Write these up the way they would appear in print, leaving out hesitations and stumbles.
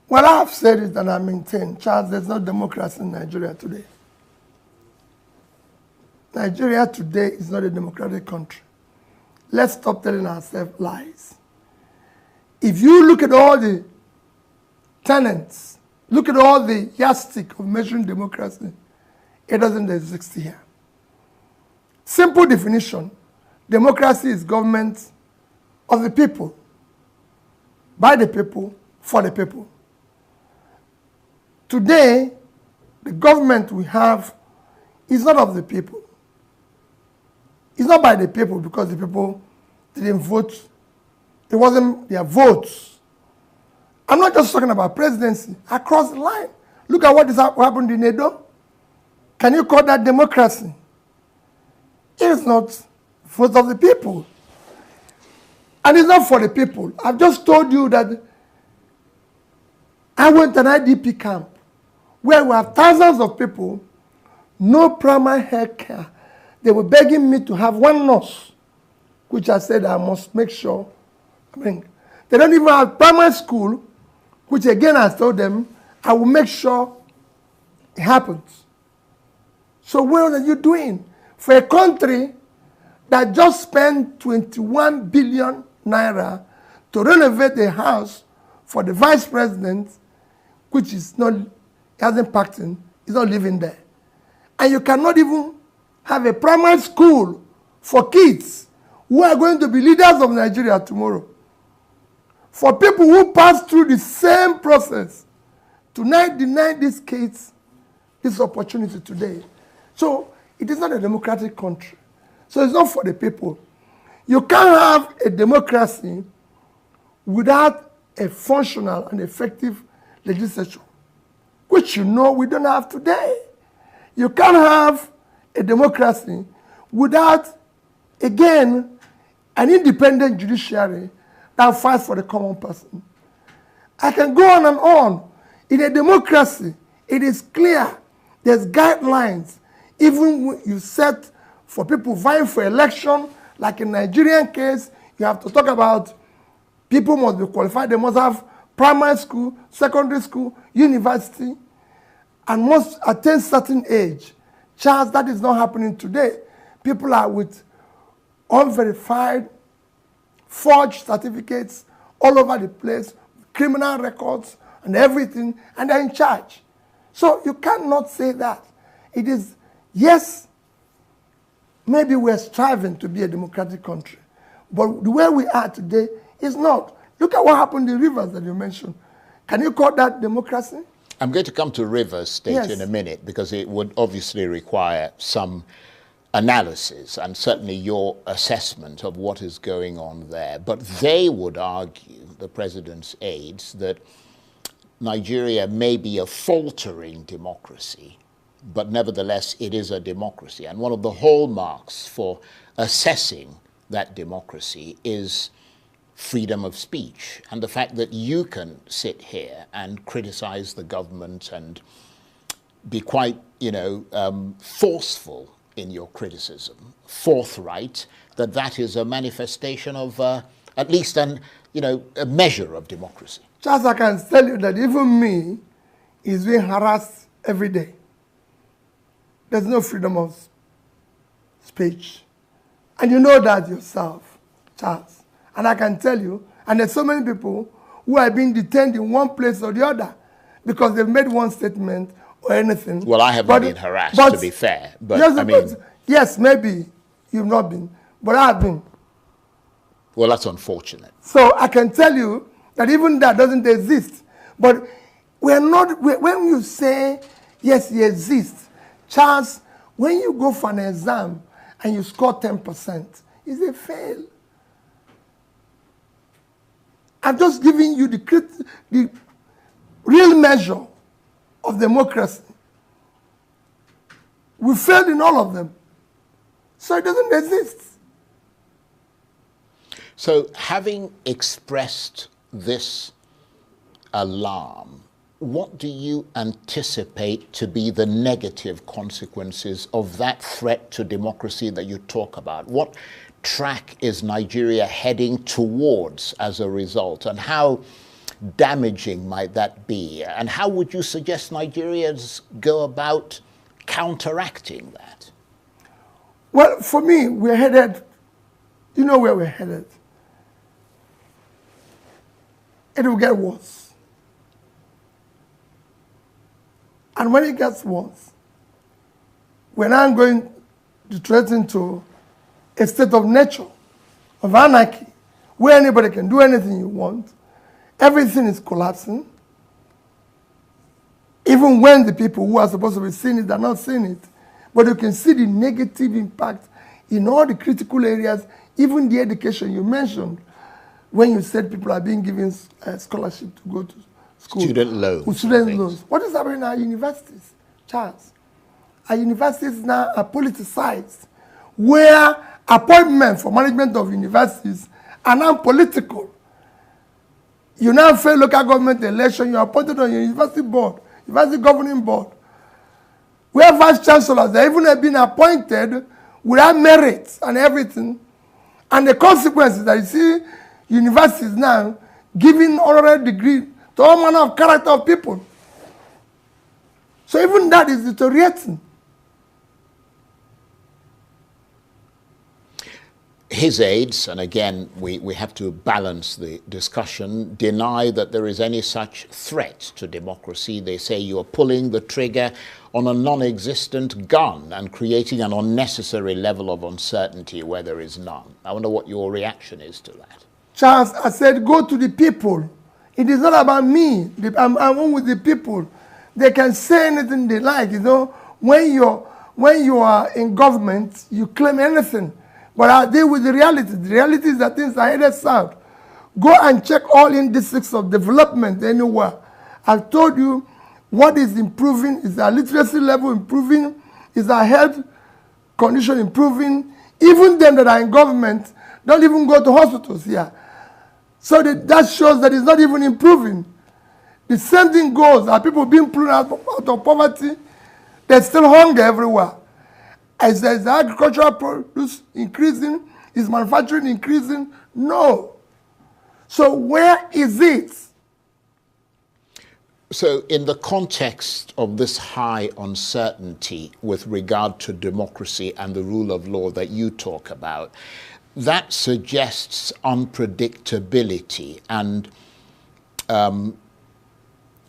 Well, I have said it and I maintain, Charles, there's no democracy in Nigeria today. Nigeria today is not a democratic country. Let's stop telling ourselves lies. If you look at all the tenets, look at all the yardstick of measuring democracy, it doesn't exist here. Simple definition, democracy is government of the people, by the people, for the people. Today, the government we have is not of the people. It's not by the people because the people didn't vote. It wasn't their votes. I'm not just talking about presidency. Across the line. Look at what happened in Edo. Can you call that democracy? It is not vote of the people. And it's not for the people. I've just told you that I went to an IDP camp where we have thousands of people, no primary health care. They were begging me to have one nurse, which I said I must make sure. They don't even have primary school, which again I told them I will make sure it happens. So what are you doing? For a country that just spent 21 billion naira to renovate a house for the vice president, which is not, hasn't packed in, is not living there. And you cannot even have a primary school for kids who are going to be leaders of Nigeria tomorrow. For people who pass through the same process, tonight deny these kids this opportunity today. So it is not a democratic country. So it's not for the people. You can't have a democracy without a functional and effective legislature, which you know we don't have today. You can't have a democracy without, again, an independent judiciary that fights for the common person. I can go on and on. In a democracy, it is clear. There's guidelines. Even when you set for people vying for election, like in Nigerian case, you have to talk about people must be qualified. They must have primary school, secondary school, university, and must attain certain age. Charles, that is not happening today. People are with unverified, forged certificates all over the place, criminal records and everything, and they're in charge. So you cannot say that. It is, yes, maybe we're striving to be a democratic country, but the way we are today is not. Look at what happened in Rivers that you mentioned. Can you call that democracy? I'm going to come to Rivers State in a minute because it would obviously require some analysis and certainly your assessment of what is going on there. But they would argue, the president's aides, that Nigeria may be a faltering democracy, but nevertheless it is a democracy. And one of the hallmarks for assessing that democracy is freedom of speech, and the fact that you can sit here and criticize the government and be quite, forceful in your criticism, forthright, that is a manifestation of at least a measure of democracy. Charles, I can tell you that even me is being harassed every day. There's no freedom of speech. And you know that yourself, Charles. And I can tell you, and there's so many people who are being detained in one place or the other because they've made one statement or anything. Well, I haven't been harassed, to be fair. But yes, yes, maybe you've not been, but I've been. Well, that's unfortunate. So I can tell you that even that doesn't exist. But we're not, when you say, yes, he exists, Charles, when you go for an exam and you score 10%, it's a fail. I'm just giving you the real measure of democracy. We failed in all of them. So it doesn't exist. So having expressed this alarm, what do you anticipate to be the negative consequences of that threat to democracy that you talk about? What track is Nigeria heading towards as a result? And how damaging might that be? And how would you suggest Nigerians go about counteracting that? Well, for me, we're headed, you know where we're headed. It will get worse. And when it gets worse, we're now going to threaten to a state of nature, of anarchy, where anybody can do anything you want. Everything is collapsing. Even when the people who are supposed to be seeing it are not seeing it. But you can see the negative impact in all the critical areas, even the education you mentioned, when you said people are being given scholarship to go to school. Student loans. With student loans. What is happening in our universities, Charles? Our universities now are politicized, where appointments for management of universities are now political. You now fail local government election, you are appointed on your university board, university governing board, where vice chancellors, they even have been appointed without merit and everything. And the consequences that you see universities now giving honorary degree to all manner of character of people. So even that is deteriorating. His aides, and again, we have to balance the discussion, deny that there is any such threat to democracy. They say you are pulling the trigger on a non-existent gun and creating an unnecessary level of uncertainty where there is none. I wonder what your reaction is to that. Charles, I said, go to the people. It is not about me. I'm one with the people. They can say anything they like. You know, when you are in government, you claim anything. But I deal with the reality. The reality is that things are headed south. Go and check all indices of development anywhere. I've told you what is improving. Is our literacy level improving? Is our health condition improving? Even them that are in government don't even go to hospitals here. So that shows that it's not even improving. The same thing goes. Are people being pulled out of poverty? There's still hunger everywhere. Is the agricultural produce increasing? Is manufacturing increasing? No. So where is it? So in the context of this high uncertainty with regard to democracy and the rule of law that you talk about, that suggests unpredictability and,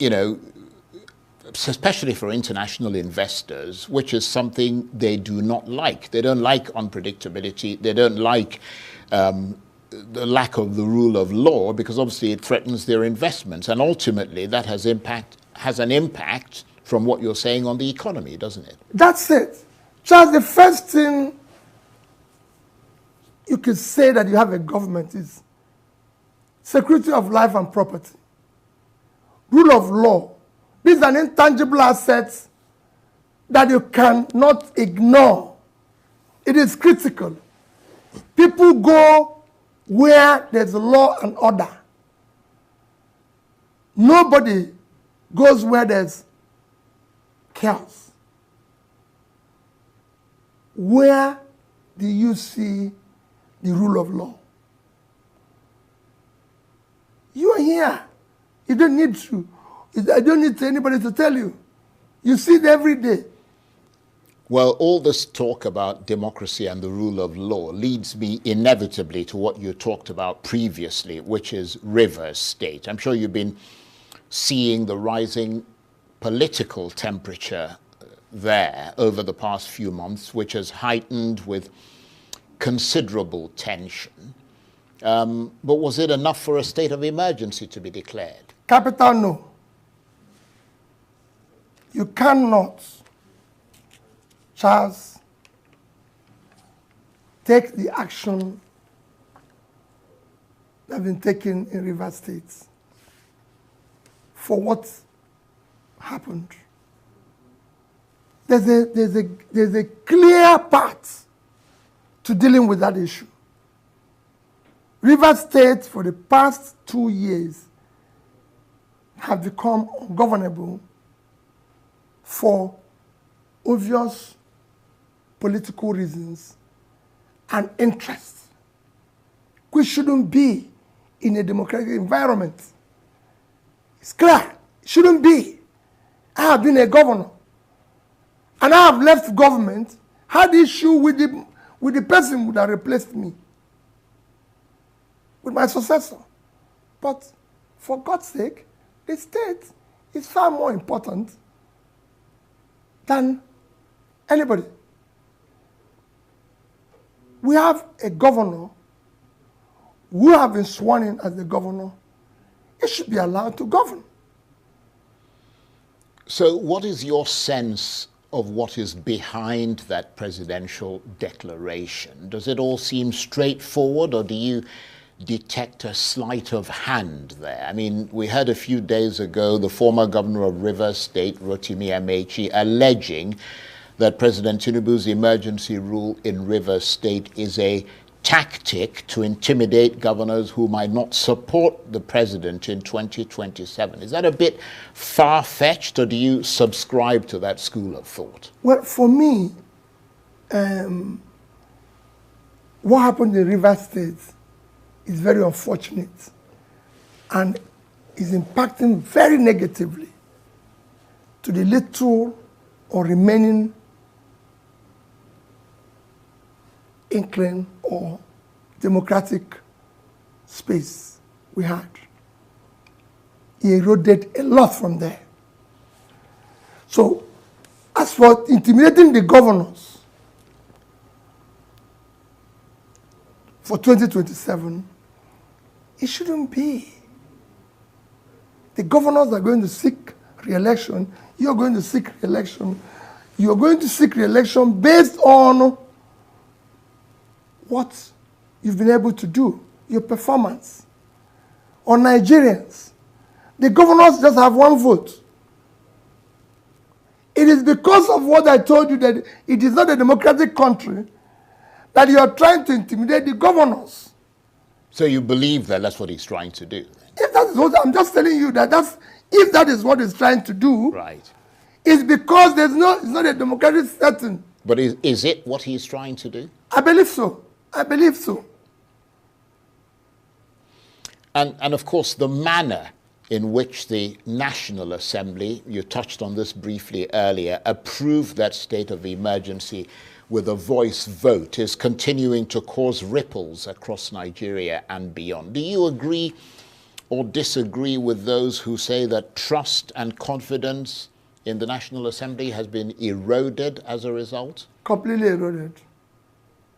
you know, especially for international investors, which is something they do not like. They don't like unpredictability. They don't like the lack of the rule of law, because obviously it threatens their investments. And ultimately that has an impact from what you're saying on the economy, doesn't it? That's it. Just the first thing you could say that you have a government is security of life and property, rule of law. This is an intangible asset that you cannot ignore. It is critical. People go where there's law and order. Nobody goes where there's chaos. Where do you see the rule of law? You are here. You don't need to. I don't need anybody to tell you. You see it every day. Well, all this talk about democracy and the rule of law leads me inevitably to what you talked about previously, which is Rivers State. I'm sure you've been seeing the rising political temperature there over the past few months, which has heightened with considerable tension. But was it enough for a state of emergency to be declared? Capital no. You cannot, Charles, take the action that has been taken in Rivers State for what happened. There's a clear path to dealing with that issue. Rivers State, for the past 2 years, have become ungovernable for obvious political reasons and interests, which shouldn't be in a democratic environment. It's clear. It shouldn't be. I have been a governor. And I have left government, had issue with the person that replaced me, with my successor. But for God's sake, the state is far more important than anybody. We have a governor who have been sworn in as the governor. He should be allowed to govern. So what is your sense of what is behind that presidential declaration? Does it all seem straightforward, or do you detect a sleight of hand there? I mean, we heard a few days ago the former governor of Rivers State, Rotimi Amaechi, alleging that President Tinubu's emergency rule in Rivers State is a tactic to intimidate governors who might not support the president in 2027. Is that a bit far-fetched, or do you subscribe to that school of thought? Well, for me, what happened in Rivers State is very unfortunate and is impacting very negatively to the little or remaining inkling or democratic space we had. He eroded a lot from there. So, as for intimidating the governors for 2027, it shouldn't be. The governors are going to seek re-election. You're going to seek re-election. You're going to seek re-election based on what you've been able to do, your performance. On Nigerians, the governors just have one vote. It is because of what I told you that it is not a democratic country that you are trying to intimidate the governors. So you believe that that's what he's trying to do? If that is what I'm just telling you, if that is what he's trying to do, right, it's because it's not a democratic setting. But is it what he's trying to do? I believe so. I believe so. And of course, the manner in which the National Assembly, you touched on this briefly earlier, approved that state of emergency with a voice vote is continuing to cause ripples across Nigeria and beyond. Do you agree or disagree with those who say that trust and confidence in the National Assembly has been eroded as a result? Completely eroded.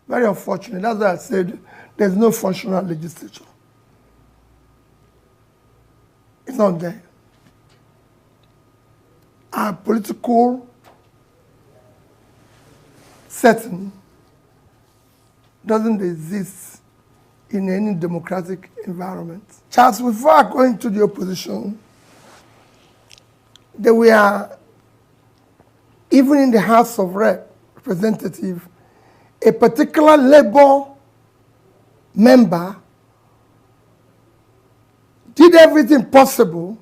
Very unfortunate. That's why I said there's no functional legislature. It's not there. Our political setting doesn't exist in any democratic environment. Charles, before I go into the opposition, there were, even in the House of Representatives, a particular Labour member did everything possible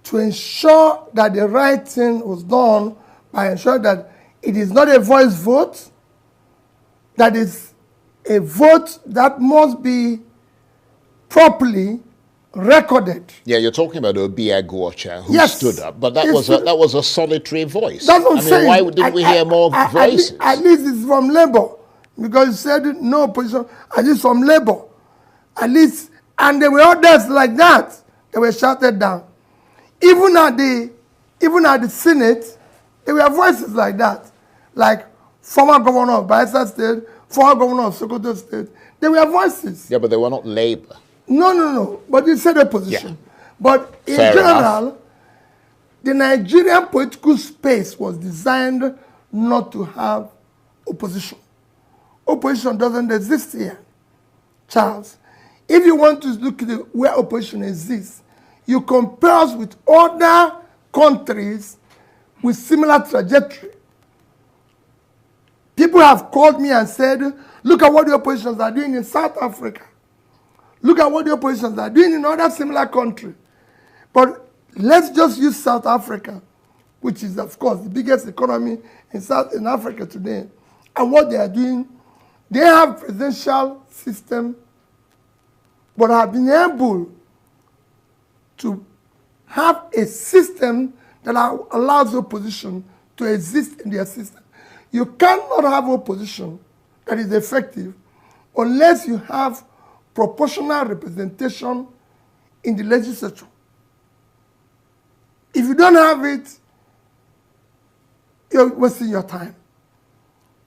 to ensure that the right thing was done by ensuring that it is not a voice vote, that is a vote that must be properly recorded. Yeah, you're talking about Obi Agwocha, who Yes, stood up, but that was a solitary voice. That's what I'm saying. Why didn't we hear more voices? At least it's from Labour, because you said no opposition. At least from Labour, at least, and there were others like that. They were shouted down. Even at the Senate, there were voices like that, like former governor of Bayelsa State, former governor of Sokoto State. There were voices. Yeah, but they were not Labour. No. But you said opposition. Yeah. But in Fair general, enough. the Nigerian political space was designed not to have opposition. Opposition doesn't exist here. Charles, if you want to look at where opposition exists, you compare us with other countries with similar trajectory. People have called me and said, look at what the oppositions are doing in South Africa. Look at what the oppositions are doing in other similar countries. But let's just use South Africa, which is, of course, the biggest economy in Africa today. And what they are doing, they have presidential system, but have been able to have a system that allows opposition to exist in their system. You cannot have opposition that is effective unless you have proportional representation in the legislature. If you don't have it, you're wasting your time.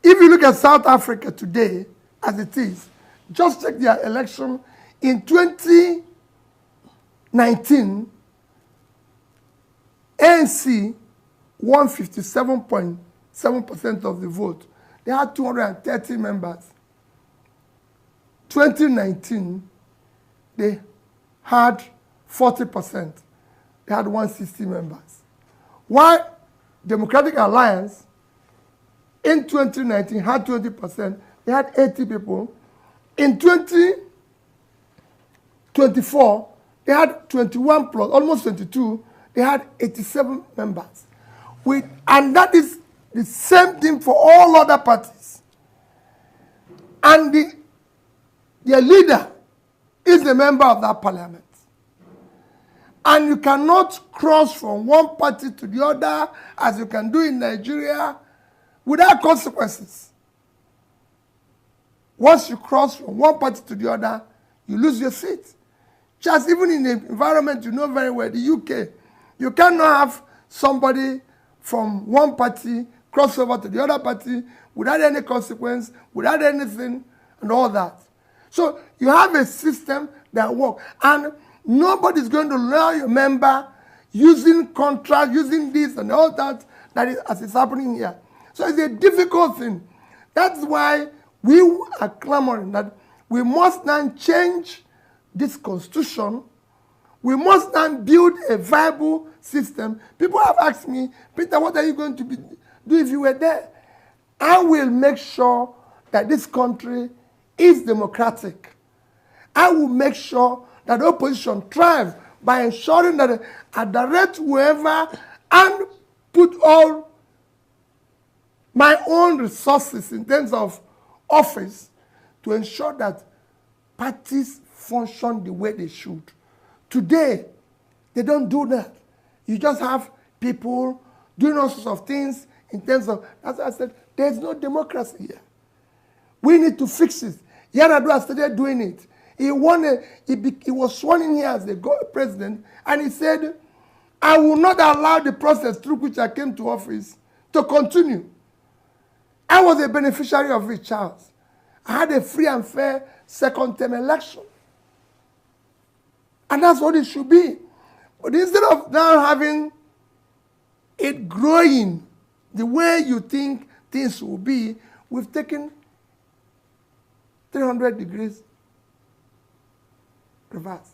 If you look at South Africa today, as it is, just check their election in 2019, ANC won 57.7% of the vote. They had 230 members. 2019, they had 40%. They had 160 members. While Democratic Alliance in 2019 had 20%, they had 80 people. In 2024, they had 21 plus, almost 22. They had 87 members. And that is the same thing for all other parties. And their leader is a member of that parliament. And you cannot cross from one party to the other, as you can do in Nigeria, without consequences. Once you cross from one party to the other, you lose your seat. Just even in the environment you know very well, the UK, you cannot have somebody from one party cross over to the other party without any consequence, without anything, and all that. So you have a system that works. And nobody's going to lure your member using contract, using this and all that, as is happening here. So it's a difficult thing. That's why we are clamoring that we must now change this constitution. We must now build a viable system. People have asked me, Peter, what are you going to do if you were there? I will make sure that this country is democratic. I will make sure that the opposition thrives by ensuring that I direct whoever and put all my own resources in terms of office to ensure that parties function the way they should. Today, they don't do that. You just have people doing all sorts of things in terms of, as I said, there's no democracy here. We need to fix it. Yar'Adua started doing it. He was sworn in here as the president, and he said, I will not allow the process through which I came to office to continue. I was a beneficiary of it, Charles. I had a free and fair second-term election. And that's what it should be. But instead of now having it growing the way you think things will be, we've taken 300 degrees reverse.